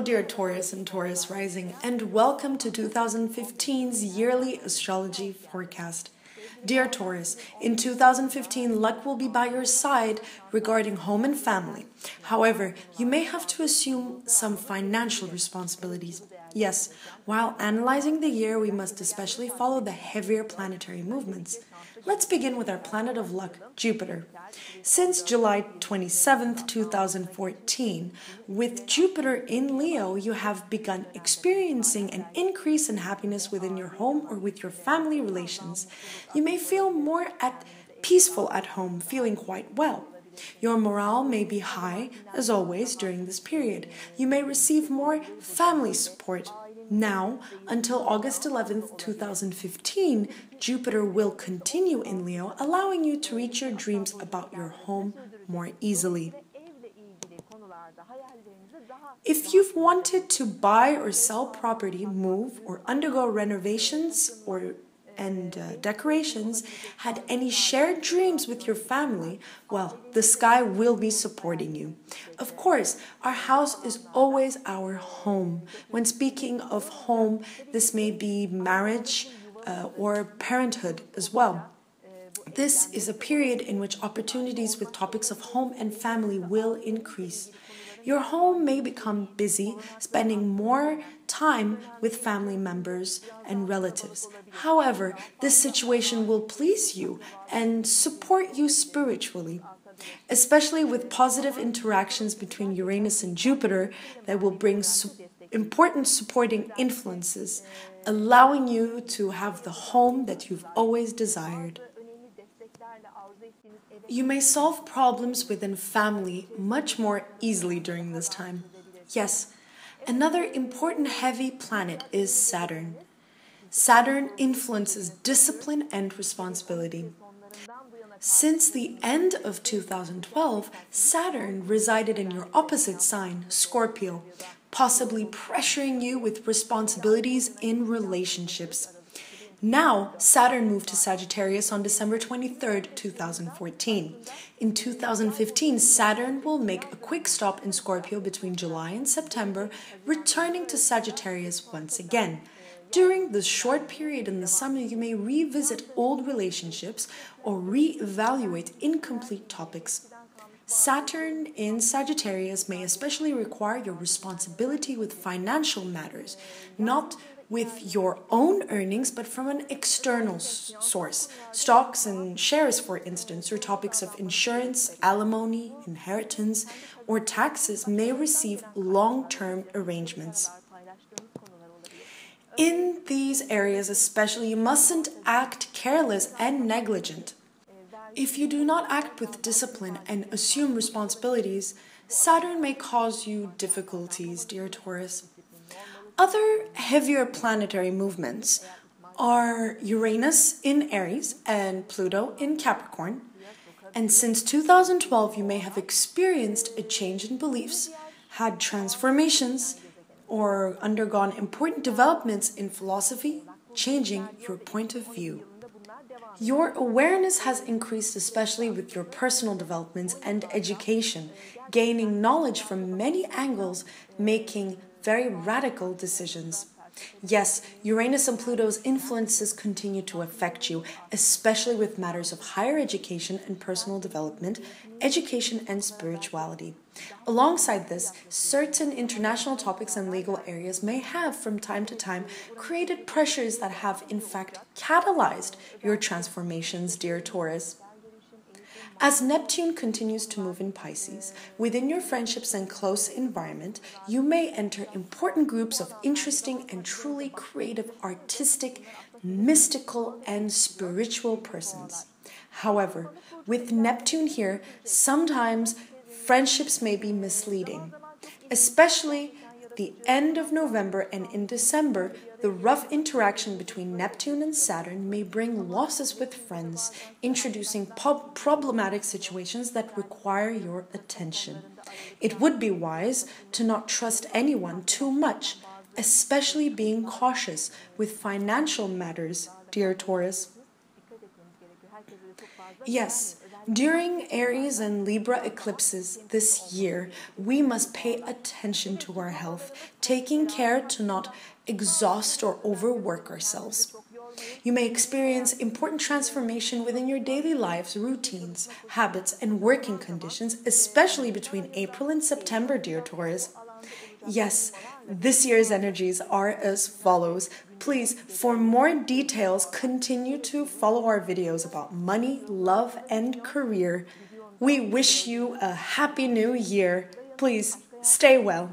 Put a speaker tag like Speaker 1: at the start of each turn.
Speaker 1: Hello dear Taurus and Taurus rising, and welcome to 2015's yearly astrology forecast. Dear Taurus, in 2015 luck will be by your side regarding home and family. However, you may have to assume some financial responsibilities. Yes, while analyzing the year we must especially follow the heavier planetary movements. Let's begin with our planet of luck, Jupiter. Since July 27th, 2014, with Jupiter in Leo, you have begun experiencing an increase in happiness within your home or with your family relations. You may feel more peaceful at home, feeling quite well. Your morale may be high, as always, during this period. You may receive more family support. Now, until August 11th, 2015, Jupiter will continue in Leo, allowing you to reach your dreams about your home more easily. If you've wanted to buy or sell property, move, or undergo renovations and decorations, had any shared dreams with your family, well, the sky will be supporting you. Of course, our house is always our home. When speaking of home, this may be marriage or parenthood as well. This is a period in which opportunities with topics of home and family will increase. Your home may become busy, spending more time with family members and relatives. However, this situation will please you and support you spiritually, especially with positive interactions between Uranus and Jupiter that will bring important supporting influences, allowing you to have the home that you've always desired. You may solve problems within family much more easily during this time. Yes, another important heavy planet is Saturn. Saturn influences discipline and responsibility. Since the end of 2012, Saturn resided in your opposite sign, Scorpio, possibly pressuring you with responsibilities in relationships. Now, Saturn moved to Sagittarius on December 23rd, 2014. In 2015, Saturn will make a quick stop in Scorpio between July and September, returning to Sagittarius once again. During this short period in the summer, you may revisit old relationships or reevaluate incomplete topics. Saturn in Sagittarius may especially require your responsibility with financial matters, not with your own earnings, but from an external source. Stocks and shares, for instance, or topics of insurance, alimony, inheritance, or taxes may receive long-term arrangements. In these areas especially, you mustn't act careless and negligent. If you do not act with discipline and assume responsibilities, Saturn may cause you difficulties, dear Taurus. Other heavier planetary movements are Uranus in Aries and Pluto in Capricorn. And since 2012, you may have experienced a change in beliefs, had transformations, or undergone important developments in philosophy, changing your point of view. Your awareness has increased, especially with your personal developments and education, gaining knowledge from many angles, making very radical decisions. Yes, Uranus and Pluto's influences continue to affect you, especially with matters of higher education and personal development, education and spirituality. Alongside this, certain international topics and legal areas may have, from time to time, created pressures that have, in fact, catalyzed your transformations, dear Taurus. As Neptune continues to move in Pisces, within your friendships and close environment, you may enter important groups of interesting and truly creative, artistic, mystical, and spiritual persons. However, with Neptune here, sometimes friendships may be misleading, especially the end of November and in December. The rough interaction between Neptune and Saturn may bring losses with friends, introducing problematic situations that require your attention. It would be wise to not trust anyone too much, especially being cautious with financial matters, dear Taurus. Yes, During Aries and Libra eclipses this year, we must pay attention to our health, taking care to not exhaust or overwork ourselves. You may experience important transformation within your daily lives, routines, habits, and working conditions, especially between April and September, dear Taurus. Yes, this year's energies are as follows. Please, for more details, continue to follow our videos about money, love, and career. We wish you a happy new year. Please, stay well.